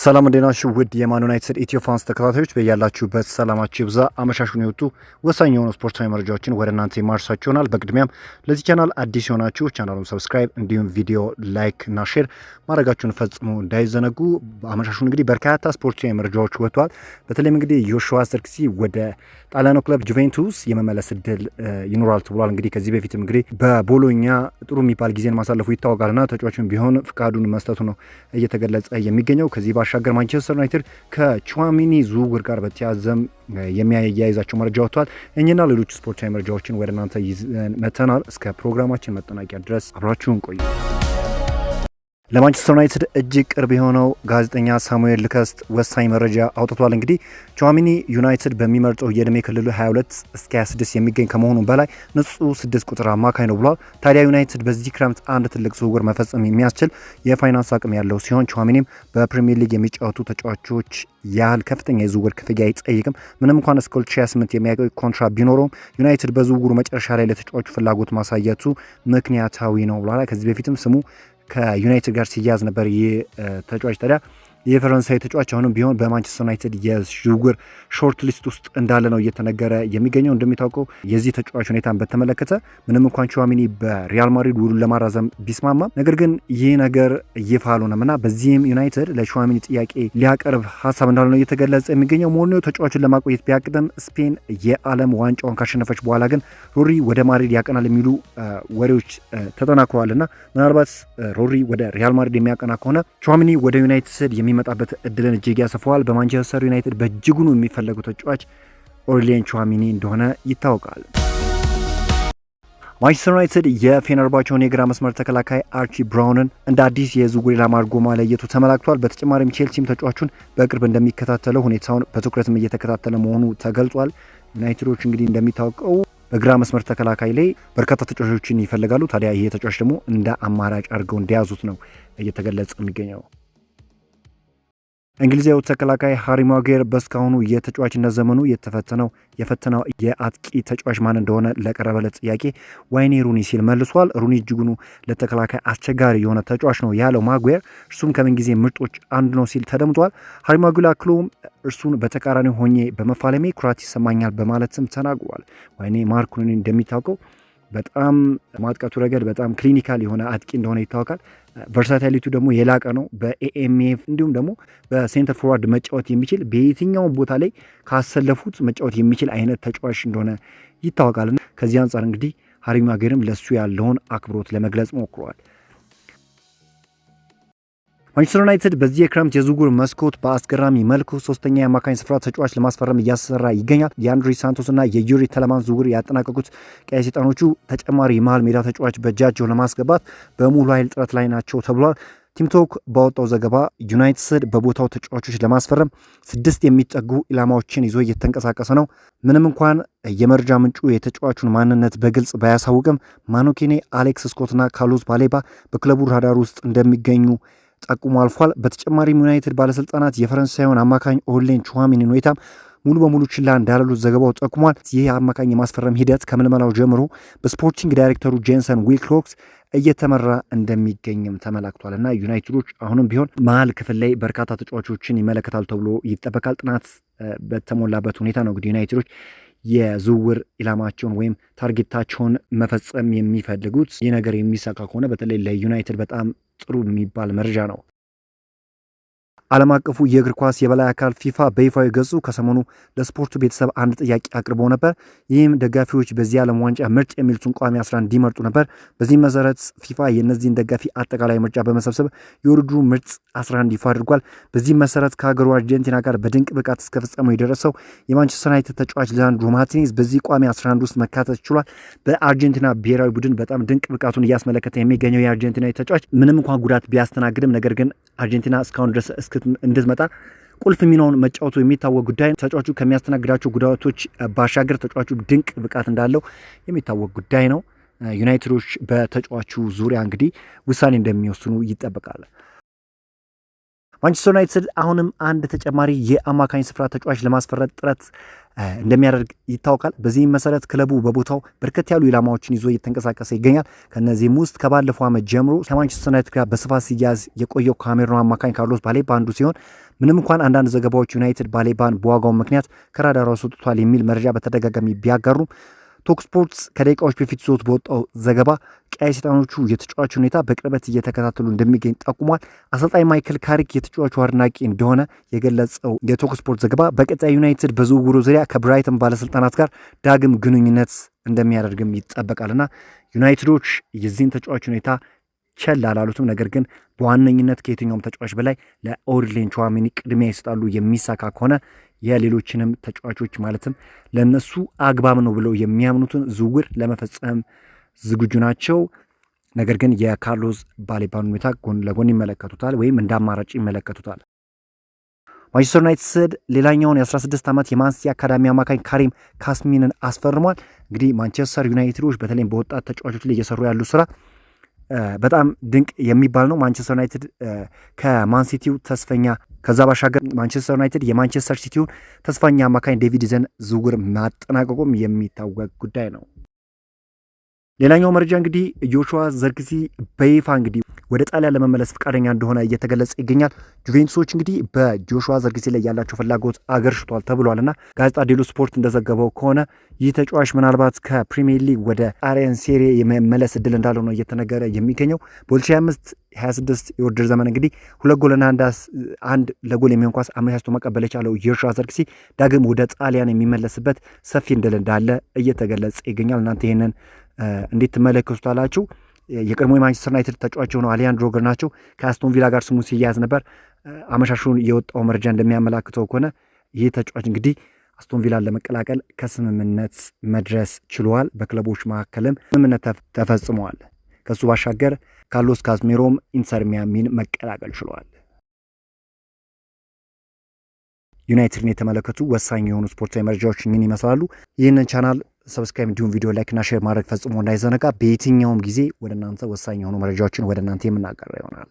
ሰላም እንደናችሁ ውድ የማን ዩናይትድ ኢትዮ ፋንስ ተከታታዮች በያላችሁበት ሰላማችሁ ይብዛ። አመሻሹን የወጡ ወሳኝ የሆኑ ስፖርታዊ መረጃዎችን ወደ እናንተ የማድረሳችሁ ይሆናል። በቅድሚያም ለዚህ ቻናል አዲስ የሆናችሁ ቻናሉን ሰብስክራይብ እንዲሁም ቪዲዮ ላይክ እና ሼር ማድረጋችሁን ፈጽሞ እንዳይዘነጉ። አመሻሹን እንግዲህ በርካታ ስፖርታዊ መረጃዎች ወጥተዋል። በተለይም እንግዲህ ዮሹዋ ዘርክሲ ወደ ጣሊያኑ ክለብ ጁቬንቱስ የመመለስ እድል ይኖራል ተብሏል። እንግዲህ ከዚህ በፊትም እንግዲህ በቦሎኛ ጥሩ የሚባል ጊዜን ማሳለፉ ይታወቃልና ተጫዋቹም ቢሆን ፍቃዱን መስጠቱ ነው እየተገለጸ የሚገኘው። ከዚህ ባሻገር ማንቸስተር ዩናይትድ ከቹዋሚኒ ዝውውር ጋር በተያያዘም የሚያያይዛቸው መረጃ ወጥቷል። እኚህና ሌሎች ስፖርታዊ መረጃዎችን ወደ እናንተ ይዘን መጥተናል። እስከ ፕሮግራማችን መጠናቂያ ድረስ አብራችሁን ቆዩ። ለማንቸስተር ዩናይትድ እጅግ ቅርብ የሆነው ጋዜጠኛ ሳሙኤል ልከስት ወሳኝ መረጃ አውጥቷል። እንግዲህ ቹዋሚኒ ዩናይትድ በሚመርጠው የዕድሜ ክልሉ 22 እስከ 26 የሚገኝ ከመሆኑ በላይ ንጹህ 6 ቁጥር አማካይ ነው ብሏል። ታዲያ ዩናይትድ በዚህ ክረምት አንድ ትልቅ ዝውውር መፈጸም የሚያስችል የፋይናንስ አቅም ያለው ሲሆን ቹዋሚኒም በፕሪሚየር ሊግ የሚጫወቱ ተጫዋቾች ያህል ከፍተኛ የዝውውር ክፍያ አይጠይቅም። ምንም እንኳን እስከ 2028 የሚያቆይ ኮንትራት ቢኖረውም ዩናይትድ በዝውውሩ መጨረሻ ላይ ለተጫዋቹ ፍላጎት ማሳየቱ ምክንያታዊ ነው ብሏል። ከዚህ በፊትም ስሙ ከዩናይትድ ጋር ሲያዝ ነበር። ይህ ተጫዋች ታዲያ የፈረንሳይ ተጫዋች አሁንም ቢሆን በማንቸስተር ዩናይትድ የዝውውር ሾርት ሊስት ውስጥ እንዳለ ነው እየተነገረ የሚገኘው። እንደሚታወቀው የዚህ ተጫዋች ሁኔታን በተመለከተ ምንም እንኳን ቹዋሚኒ በሪያል ማድሪድ ውሉን ለማራዘም ቢስማማም ነገር ግን ይህ ነገር ይፋ አልሆነም እና በዚህም ዩናይትድ ለቹዋሚኒ ጥያቄ ሊያቀርብ ሀሳብ እንዳለ ነው እየተገለጸ የሚገኘው። ሞሪኒዮ ተጫዋቹን ለማቆየት ቢያቅድም ስፔን የዓለም ዋንጫውን ካሸነፈች በኋላ ግን ሮሪ ወደ ማድሪድ ያቀናል የሚሉ ወሬዎች ተጠናክረዋል እና ምናልባት ሮሪ ወደ ሪያል ማድሪድ የሚያቀና ከሆነ ቹዋሚኒ ወደ ዩናይትድ የሚመጣበት እድልን እጅግ ያሰፋዋል። በማንቸስተር ዩናይትድ በእጅጉኑ የሚፈለጉ ተጫዋች ኦርሊያን ቹዋሚኒ እንደሆነ ይታወቃል። ማንቸስተር ዩናይትድ የፌነርባቸውን የግራ መስመር ተከላካይ አርቺ ብራውንን እንደ አዲስ የዝውውር ኢላማ አድርጎ ማለየቱ ተመላክቷል። በተጨማሪም ቼልሲም ተጫዋቹን በቅርብ እንደሚከታተለው ሁኔታውን በትኩረትም እየተከታተለ መሆኑ ተገልጿል። ዩናይትዶች እንግዲህ እንደሚታወቀው በግራ መስመር ተከላካይ ላይ በርካታ ተጫዋቾችን ይፈልጋሉ። ታዲያ ይሄ ተጫዋች ደግሞ እንደ አማራጭ አድርገው እንደያዙት ነው እየተገለጸ የሚገኘው። እንግሊዛዊው ተከላካይ ሃሪ ማጓየር በእስካሁኑ የተጫዋችነት ዘመኑ የፈተነው የአጥቂ ተጫዋች ማን እንደሆነ ለቀረበለት ጥያቄ ዋይኔ ሩኒ ሲል መልሷል። ሩኒ እጅጉኑ ለተከላካይ አስቸጋሪ የሆነ ተጫዋች ነው ያለው ማጓየር እርሱም ከምንጊዜ ምርጦች አንዱ ነው ሲል ተደምጧል። ሃሪ ማጓየር አክሎም እርሱን በተቃራኒ ሆኜ በመፋለሜ ኩራት ይሰማኛል በማለትም ተናግሯል። ዋይኔ ማርክ ሩኒ እንደሚታወቀው በጣም ማጥቃቱ ረገድ በጣም ክሊኒካል የሆነ አጥቂ እንደሆነ ይታወቃል። ቨርሳታሊቱ ደግሞ የላቀ ነው። በኤኤምኤፍ እንዲሁም ደግሞ በሴንተር ፎርዋርድ መጫወት የሚችል በየትኛውም ቦታ ላይ ካሰለፉት መጫወት የሚችል አይነት ተጫዋች እንደሆነ ይታወቃል። ከዚህ አንጻር እንግዲህ ሃሪ ማጓየርም ለሱ ያለውን አክብሮት ለመግለጽ ሞክሯል። ማንቸስተር ዩናይትድ በዚህ የክረምት የዝውውር መስኮት በአስገራሚ መልኩ ሶስተኛ የአማካኝ ስፍራ ተጫዋች ለማስፈረም እያሰራ ይገኛል። የአንድሪ ሳንቶስ እና የዩሪ ተለማን ዝውውር ያጠናቀቁት ቀይ ሰይጣኖቹ ተጨማሪ የመሃል ሜዳ ተጫዋች በእጃቸው ለማስገባት በሙሉ ኃይል ጥረት ላይ ናቸው ተብሏል። ቲምቶክ ባወጣው ዘገባ ዩናይትድ በቦታው ተጫዋቾች ለማስፈረም 6 የሚጠጉ ኢላማዎችን ይዞ እየተንቀሳቀሰ ነው። ምንም እንኳን የመረጃ ምንጩ የተጫዋቹን ማንነት በግልጽ ባያሳውቅም ማኖኬኔ፣ አሌክስ ስኮትና ካርሎስ ባሌባ በክለቡ ራዳር ውስጥ እንደሚገኙ ጠቁሞ አልፏል። በተጨማሪም ዩናይትድ ባለስልጣናት የፈረንሳዩን አማካኝ ኦርሊያን ቹዋሚኒን ሁኔታ ሙሉ በሙሉ ችላ እንዳላሉት ዘገባው ጠቁሟል። ይህ አማካኝ የማስፈረም ሂደት ከምልመላው ጀምሮ በስፖርቲንግ ዳይሬክተሩ ጄንሰን ዊልኮክስ እየተመራ እንደሚገኝም ተመላክቷል እና ዩናይትዶች አሁንም ቢሆን መሀል ክፍል ላይ በርካታ ተጫዋቾችን ይመለከታሉ ተብሎ ይጠበቃል። ጥናት በተሞላበት ሁኔታ ነው እንግዲህ ዩናይትዶች የዝውውር ኢላማቸውን ወይም ታርጌታቸውን መፈጸም የሚፈልጉት። ይህ ነገር የሚሳካ ከሆነ በተለይ ለዩናይትድ በጣም ጥሩ የሚባል መረጃ ነው። ዓለም አቀፉ የእግር ኳስ የበላይ አካል ፊፋ በይፋዊ ገጹ ከሰሞኑ ለስፖርቱ ቤተሰብ አንድ ጥያቄ አቅርቦ ነበር። ይህም ደጋፊዎች በዚህ ዓለም ዋንጫ ምርጥ የሚሉትን ቋሚ 11 እንዲመርጡ ነበር። በዚህ መሰረት ፊፋ የእነዚህን ደጋፊ አጠቃላይ ምርጫ በመሰብሰብ የውድድሩ ምርጥ 11 ይፋ አድርጓል። በዚህ መሰረት ከሀገሩ አርጀንቲና ጋር በድንቅ ብቃት እስከ ፍጻሜው የደረሰው የማንቸስተር ዩናይትድ ተጫዋች ሊሳንድሮ ማርቲኔዝ በዚህ ቋሚ 11 ውስጥ መካተት ችሏል። በአርጀንቲና ብሔራዊ ቡድን በጣም ድንቅ ብቃቱን እያስመለከተ የሚገኘው የአርጀንቲና ተጫዋች ምንም እንኳን ጉዳት ቢያስተናግድም ነገር ግን አርጀንቲና እስካሁን ድረስ እንድትመጣ ቁልፍ ሚናውን መጫወቱ የሚታወቅ ጉዳይ። ተጫዋቹ ከሚያስተናግዳቸው ጉዳቶች ባሻገር ተጫዋቹ ድንቅ ብቃት እንዳለው የሚታወቅ ጉዳይ ነው። ዩናይትዶች በተጫዋቹ ዙሪያ እንግዲህ ውሳኔ እንደሚወስኑ ይጠበቃል። ማንቸስተር ዩናይትድ አሁንም አንድ ተጨማሪ የአማካኝ ስፍራ ተጫዋች ለማስፈረጥ ጥረት እንደሚያደርግ ይታወቃል። በዚህም መሰረት ክለቡ በቦታው በርከት ያሉ ኢላማዎችን ይዞ እየተንቀሳቀሰ ይገኛል። ከነዚህም ውስጥ ከባለፈው ዓመት ጀምሮ ከማንቸስተር ዩናይትድ ጋር በስፋት ሲያዝ የቆየው ካሜሩን አማካኝ ካርሎስ ባሌባ አንዱ ሲሆን ምንም እንኳን አንዳንድ ዘገባዎች ዩናይትድ ባሌባን በዋጋው ምክንያት ከራዳሩ አስወጥቷል የሚል መረጃ በተደጋጋሚ ቢያጋሩም ቶክ ስፖርትስ ከደቂቃዎች በፊት ይዞት በወጣው ዘገባ ቀይ ሰይጣኖቹ የተጫዋቹ ሁኔታ በቅርበት እየተከታተሉ እንደሚገኝ ጠቁሟል። አሰልጣኝ ማይክል ካሪክ የተጫዋቹ አድናቂ እንደሆነ የገለጸው የቶክ ስፖርት ዘገባ በቀጣይ ዩናይትድ በዝውውሩ ዙሪያ ከብራይተን ባለስልጣናት ጋር ዳግም ግንኙነት እንደሚያደርግም ይጠበቃልና ዩናይትዶች የዚህን ተጫዋች ሁኔታ ቸል አላሉትም። ነገር ግን በዋነኝነት ከየትኛውም ተጫዋች በላይ ለኦርሌን ቹዋሜኒ ቅድሚያ ይሰጣሉ። የሚሳካ ከሆነ የሌሎችንም ተጫዋቾች ማለትም ለነሱ አግባብ ነው ብለው የሚያምኑትን ዝውውር ለመፈጸም ዝግጁ ናቸው። ነገር ግን የካርሎስ ባሌባን ሁኔታ ጎን ለጎን ይመለከቱታል ወይም እንደ አማራጭ ይመለከቱታል። ማንቸስተር ዩናይትድ ሌላኛውን የ16 ዓመት የማንሲቲ አካዳሚ አማካኝ ካሪም ካስሚንን አስፈርሟል። እንግዲህ ማንቸስተር ዩናይትዶች በተለይም በወጣት ተጫዋቾች ላይ እየሰሩ ያሉ ስራ በጣም ድንቅ የሚባል ነው። ማንቸስተር ዩናይትድ ከማንሲቲው ተስፈኛ ከዛ ባሻገር ማንቸስተር ዩናይትድ የማንቸስተር ሲቲውን ተስፋኛ አማካኝ ዴቪድ ዘን ዝውውር ማጠናቀቁም የሚታወቅ ጉዳይ ነው። ሌላኛው መረጃ እንግዲህ ጆሹዋ ዘርክዚ በይፋ እንግዲህ ወደ ጣሊያን ለመመለስ ፈቃደኛ እንደሆነ እየተገለጸ ይገኛል። ጁቬንቱሶች እንግዲህ በጆሹዋ ዘርክዚ ላይ ያላቸው ፍላጎት አገርሽቷል ተብሏልና ጋዜጣ ዴሎ ስፖርት እንደዘገበው ከሆነ ይህ ተጫዋች ምናልባት ከፕሪሚየር ሊግ ወደ ጣሊያን ሴሪ የመመለስ እድል እንዳለው ነው እየተነገረ የሚገኘው። በ2025/26 የውድድር ዘመን እንግዲህ 2 ጎልና አንድ ለጎል የሚሆን ኳስ አመቻችቶ መቀበል የቻለው ጆሹዋ ዘርክዚ ዳግም ወደ ጣሊያን የሚመለስበት ሰፊ እድል እንዳለ እየተገለጸ ይገኛል። እናንተ ይህንን እንዴት ትመለከቱታላችሁ? የቀድሞ የማንቸስተር ዩናይትድ ተጫዋች የሆነው አሊያንድሮ ገርናቾ ከአስቶን ቪላ ጋር ስሙ ሲያያዝ ነበር። አመሻሹን የወጣው መረጃ እንደሚያመላክተው ከሆነ ይህ ተጫዋች እንግዲህ አስቶን ቪላን ለመቀላቀል ከስምምነት መድረስ ችሏል። በክለቦች መካከልም ስምምነት ተፈጽመዋል። ከሱ ባሻገር ካርሎስ ካዝሜሮም ኢንተር ሚያሚን መቀላቀል ችሏል። ዩናይትድን የተመለከቱ ወሳኝ የሆኑ ስፖርታዊ መረጃዎች ምን ይመስላሉ? ይህንን ቻናል ሰብስክራይብ እንዲሁም ቪዲዮ ላይክና ሼር ማድረግ ፈጽሞ እንዳይዘነጋ። በየትኛውም ጊዜ ወደ እናንተ ወሳኝ የሆኑ መረጃዎችን ወደ እናንተ የምናቀርብ ይሆናል።